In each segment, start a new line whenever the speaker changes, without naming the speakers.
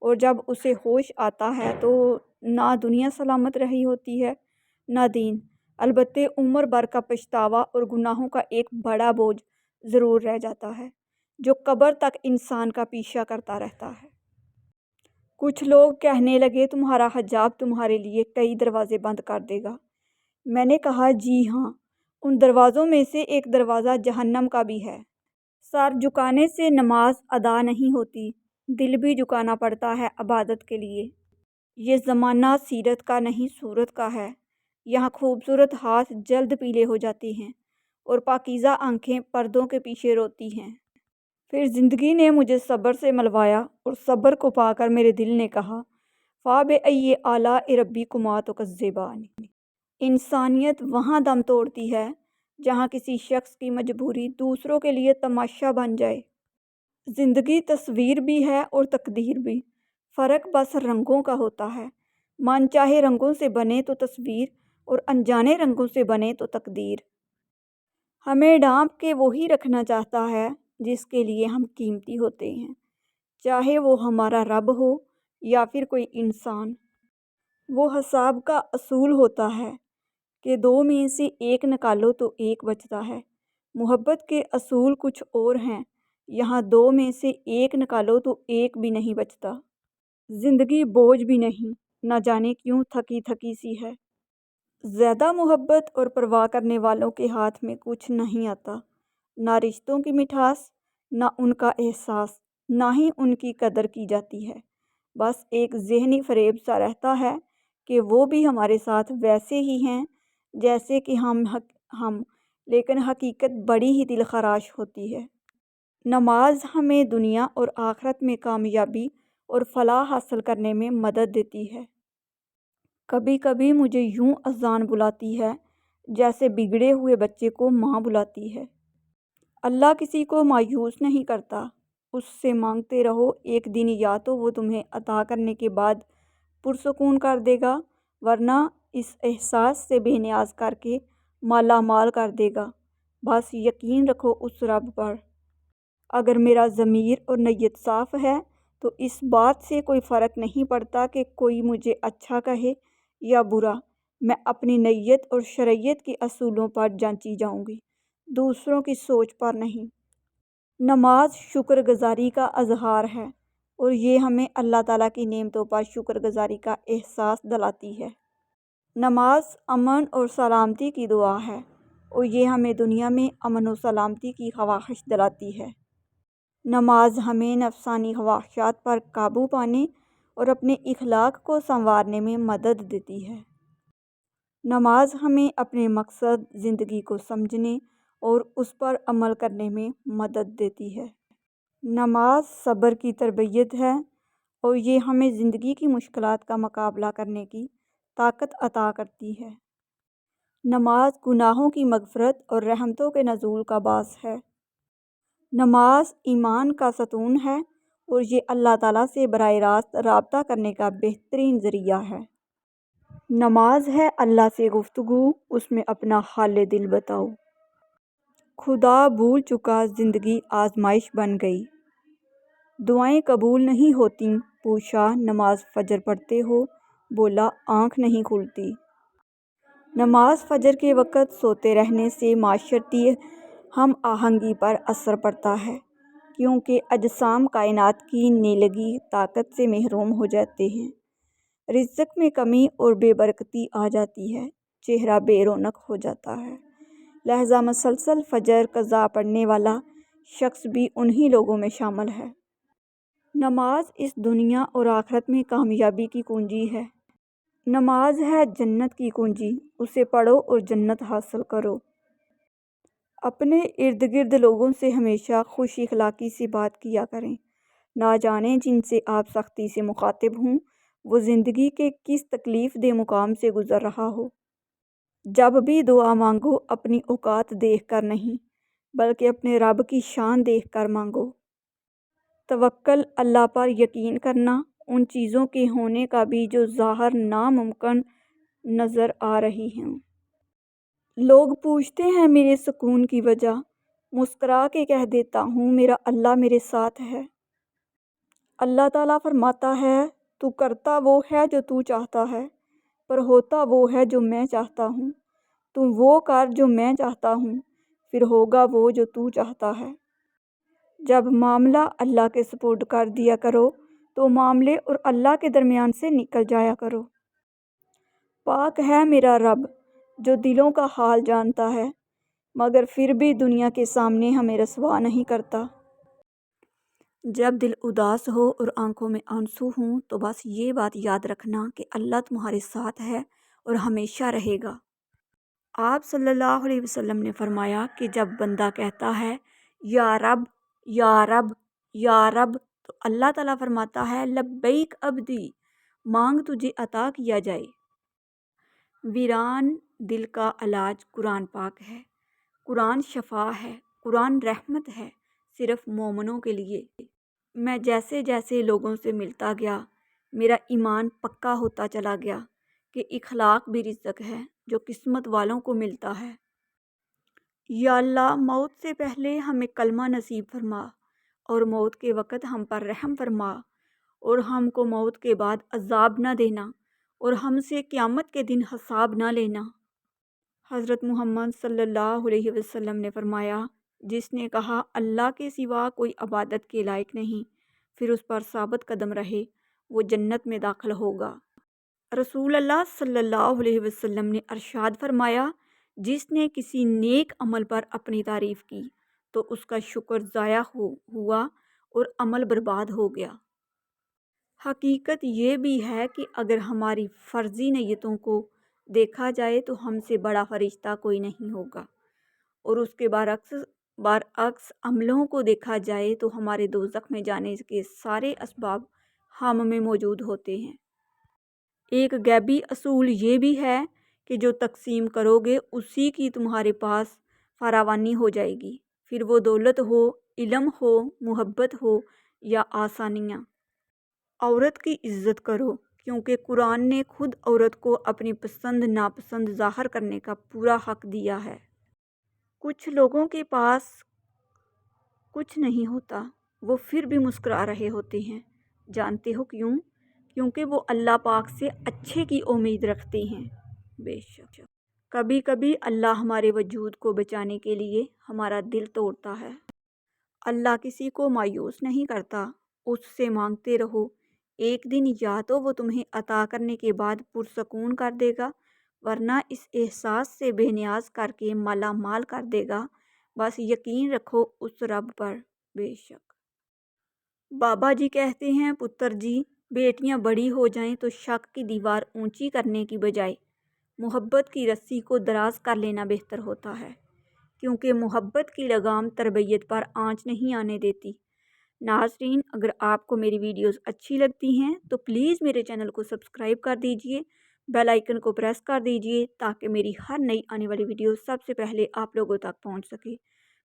اور جب اسے ہوش آتا ہے تو نہ دنیا سلامت رہی ہوتی ہے نہ دین، البتہ عمر بھر کا پچھتاوا اور گناہوں کا ایک بڑا بوجھ ضرور رہ جاتا ہے جو قبر تک انسان کا پیچھا کرتا رہتا ہے۔ کچھ لوگ کہنے لگے تمہارا حجاب تمہارے لیے کئی دروازے بند کر دے گا۔ میں نے کہا جی ہاں، ان دروازوں میں سے ایک دروازہ جہنم کا بھی ہے۔ سر جھکانے سے نماز ادا نہیں ہوتی، دل بھی جھکانا پڑتا ہے عبادت کے لیے۔ یہ زمانہ سیرت کا نہیں صورت کا ہے، یہاں خوبصورت ہاتھ جلد پیلے ہو جاتے ہیں اور پاکیزہ آنکھیں پردوں کے پیچھے روتی ہیں۔ پھر زندگی نے مجھے صبر سے ملوایا اور صبر کو پا کر میرے دل نے کہا فَبِأَيِّ آلَاءِ رَبِّكُمَا تُكَذِّبَانِ۔ انسانیت وہاں دم توڑتی ہے جہاں کسی شخص کی مجبوری دوسروں کے لیے تماشا بن جائے۔ زندگی تصویر بھی ہے اور تقدیر بھی، فرق بس رنگوں کا ہوتا ہے۔ من چاہے رنگوں سے بنے تو تصویر اور انجانے رنگوں سے بنے تو تقدیر۔ ہمیں ڈھانپ کے وہی رکھنا چاہتا ہے جس کے لیے ہم قیمتی ہوتے ہیں، چاہے وہ ہمارا رب ہو یا پھر کوئی انسان۔ وہ حساب کا اصول ہوتا ہے کہ دو میں سے ایک نکالو تو ایک بچتا ہے۔ محبت کے اصول کچھ اور ہیں، یہاں دو میں سے ایک نکالو تو ایک بھی نہیں بچتا۔ زندگی بوجھ بھی نہیں، نہ جانے کیوں تھکی تھکی سی ہے۔ زیادہ محبت اور پرواہ کرنے والوں کے ہاتھ میں کچھ نہیں آتا، نہ رشتوں کی مٹھاس، نہ ان کا احساس، نہ ہی ان کی قدر کی جاتی ہے۔ بس ایک ذہنی فریب سا رہتا ہے کہ وہ بھی ہمارے ساتھ ویسے ہی ہیں جیسے کہ ہم، لیکن حقیقت بڑی ہی دلخراش ہوتی ہے۔ نماز ہمیں دنیا اور آخرت میں کامیابی اور فلاح حاصل کرنے میں مدد دیتی ہے۔ کبھی کبھی مجھے یوں اذان بلاتی ہے جیسے بگڑے ہوئے بچے کو ماں بلاتی ہے۔ اللہ کسی کو مایوس نہیں کرتا، اس سے مانگتے رہو، ایک دن یا تو وہ تمہیں عطا کرنے کے بعد پرسکون کر دے گا، ورنہ اس احساس سے بے نیاز کر کے مالا مال کر دے گا۔ بس یقین رکھو اس رب پر۔ اگر میرا ضمیر اور نیت صاف ہے تو اس بات سے کوئی فرق نہیں پڑتا کہ کوئی مجھے اچھا کہے یا برا، میں اپنی نیت اور شریعت کے اصولوں پر جانچی جاؤں گی، دوسروں کی سوچ پر نہیں۔ نماز شکر گزاری کا اظہار ہے اور یہ ہمیں اللہ تعالیٰ کی نعمتوں پر شکر گزاری کا احساس دلاتی ہے۔ نماز امن اور سلامتی کی دعا ہے اور یہ ہمیں دنیا میں امن و سلامتی کی خواہش دلاتی ہے۔ نماز ہمیں نفسانی خواہشات پر قابو پانے اور اپنے اخلاق کو سنوارنے میں مدد دیتی ہے۔ نماز ہمیں اپنے مقصد زندگی کو سمجھنے اور اس پر عمل کرنے میں مدد دیتی ہے۔ نماز صبر کی تربیت ہے اور یہ ہمیں زندگی کی مشکلات کا مقابلہ کرنے کی طاقت عطا کرتی ہے۔ نماز گناہوں کی مغفرت اور رحمتوں کے نزول کا باعث ہے۔ نماز ایمان کا ستون ہے اور یہ اللہ تعالیٰ سے براہ راست رابطہ کرنے کا بہترین ذریعہ ہے۔ نماز ہے اللہ سے گفتگو، اس میں اپنا حال دل بتاؤ۔ خدا بھول چکا زندگی آزمائش بن گئی، دعائیں قبول نہیں ہوتیں، پوچھا نماز فجر پڑھتے ہو، بولا آنکھ نہیں کھلتی۔ نماز فجر کے وقت سوتے رہنے سے معاشرتی ہم آہنگی پر اثر پڑتا ہے، کیونکہ اجسام کائنات کی نیلگی طاقت سے محروم ہو جاتے ہیں، رزق میں کمی اور بے برکتی آ جاتی ہے، چہرہ بے رونق ہو جاتا ہے۔ لہذا مسلسل فجر قضا پڑھنے والا شخص بھی انہی لوگوں میں شامل ہے۔ نماز اس دنیا اور آخرت میں کامیابی کی کنجی ہے۔ نماز ہے جنت کی کنجی، اسے پڑھو اور جنت حاصل کرو۔ اپنے ارد گرد لوگوں سے ہمیشہ خوش اخلاقی سے بات کیا کریں، نہ جانے جن سے آپ سختی سے مخاطب ہوں وہ زندگی کے کس تکلیف دہ مقام سے گزر رہا ہو۔ جب بھی دعا مانگو اپنی اوقات دیکھ کر نہیں بلکہ اپنے رب کی شان دیکھ کر مانگو۔ توکل اللہ پر یقین کرنا ان چیزوں کے ہونے کا بھی جو ظاہر ناممکن نظر آ رہی ہیں۔ لوگ پوچھتے ہیں میرے سکون کی وجہ، مسکرا کے کہہ دیتا ہوں میرا اللہ میرے ساتھ ہے۔ اللہ تعالیٰ فرماتا ہے تو کرتا وہ ہے جو تو چاہتا ہے، پر ہوتا وہ ہے جو میں چاہتا ہوں۔ تو وہ کر جو میں چاہتا ہوں، پھر ہوگا وہ جو تو چاہتا ہے۔ جب معاملہ اللہ کے سپرد کر دیا کرو تو معاملے اور اللہ کے درمیان سے نکل جایا کرو۔ پاک ہے میرا رب جو دلوں کا حال جانتا ہے، مگر پھر بھی دنیا کے سامنے ہمیں رسوا نہیں کرتا۔ جب دل اداس ہو اور آنکھوں میں آنسو ہوں تو بس یہ بات یاد رکھنا کہ اللہ تمہارے ساتھ ہے اور ہمیشہ رہے گا۔ آپ صلی اللہ علیہ وسلم نے فرمایا کہ جب بندہ کہتا ہے یا رب یا رب یا رب، تو اللہ تعالیٰ فرماتا ہے لبیک عبدی، مانگ تجھے عطا کیا جائے۔ ویران دل کا علاج قرآن پاک ہے۔ قرآن شفا ہے، قرآن رحمت ہے، صرف مومنوں کے لیے۔ میں جیسے جیسے لوگوں سے ملتا گیا میرا ایمان پکا ہوتا چلا گیا کہ اخلاق بھی رزق ہے جو قسمت والوں کو ملتا ہے۔ یا اللہ موت سے پہلے ہمیں کلمہ نصیب فرما اور موت کے وقت ہم پر رحم فرما، اور ہم کو موت کے بعد عذاب نہ دینا اور ہم سے قیامت کے دن حساب نہ لینا۔ حضرت محمد صلی اللہ علیہ وسلم نے فرمایا جس نے کہا اللہ کے سوا کوئی عبادت کے لائق نہیں، پھر اس پر ثابت قدم رہے، وہ جنت میں داخل ہوگا۔ رسول اللہ صلی اللہ علیہ وسلم نے ارشاد فرمایا جس نے کسی نیک عمل پر اپنی تعریف کی تو اس کا شکر ضائع ہوا اور عمل برباد ہو گیا۔ حقیقت یہ بھی ہے کہ اگر ہماری فرضی نیتوں کو دیکھا جائے تو ہم سے بڑا فرشتہ کوئی نہیں ہوگا، اور اس کے برعکس عملوں کو دیکھا جائے تو ہمارے دوزخ میں جانے کے سارے اسباب ہم میں موجود ہوتے ہیں۔ ایک غیبی اصول یہ بھی ہے کہ جو تقسیم کرو گے اسی کی تمہارے پاس فراوانی ہو جائے گی، پھر وہ دولت ہو، علم ہو، محبت ہو یا آسانیاں۔ عورت کی عزت کرو کیونکہ قرآن نے خود عورت کو اپنی پسند ناپسند ظاہر کرنے کا پورا حق دیا ہے۔ کچھ لوگوں کے پاس کچھ نہیں ہوتا، وہ پھر بھی مسکرا رہے ہوتے ہیں، جانتے ہو کیوں؟ کیونکہ وہ اللہ پاک سے اچھے کی امید رکھتے ہیں۔ بے شک کبھی کبھی اللہ ہمارے وجود کو بچانے کے لیے ہمارا دل توڑتا ہے۔ اللہ کسی کو مایوس نہیں کرتا، اس سے مانگتے رہو، ایک دن یا تو وہ تمہیں عطا کرنے کے بعد پرسکون کر دے گا، ورنہ اس احساس سے بے نیاز کر کے مالا مال کر دے گا۔ بس یقین رکھو اس رب پر۔ بے شک بابا جی کہتے ہیں پتر جی، بیٹیاں بڑی ہو جائیں تو شک کی دیوار اونچی کرنے کی بجائے محبت کی رسی کو دراز کر لینا بہتر ہوتا ہے، کیونکہ محبت کی لگام تربیت پر آنچ نہیں آنے دیتی۔ ناظرین، اگر آپ کو میری ویڈیوز اچھی لگتی ہیں تو پلیز میرے چینل کو سبسکرائب کر دیجئے، بیل آئیکن کو پریس کر دیجئے تاکہ میری ہر نئی آنے والی ویڈیو سب سے پہلے آپ لوگوں تک پہنچ سکے۔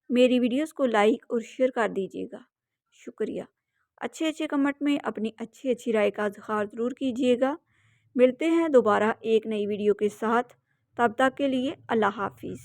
میری ویڈیوز کو لائک اور شیئر کر دیجئے گا، شکریہ۔ اچھے کمنٹ میں اپنی اچھی رائے کا اظہار ضرور کیجئے گا۔ ملتے ہیں دوبارہ ایک نئی ویڈیو کے ساتھ، تب تک کے لیے اللہ حافظ۔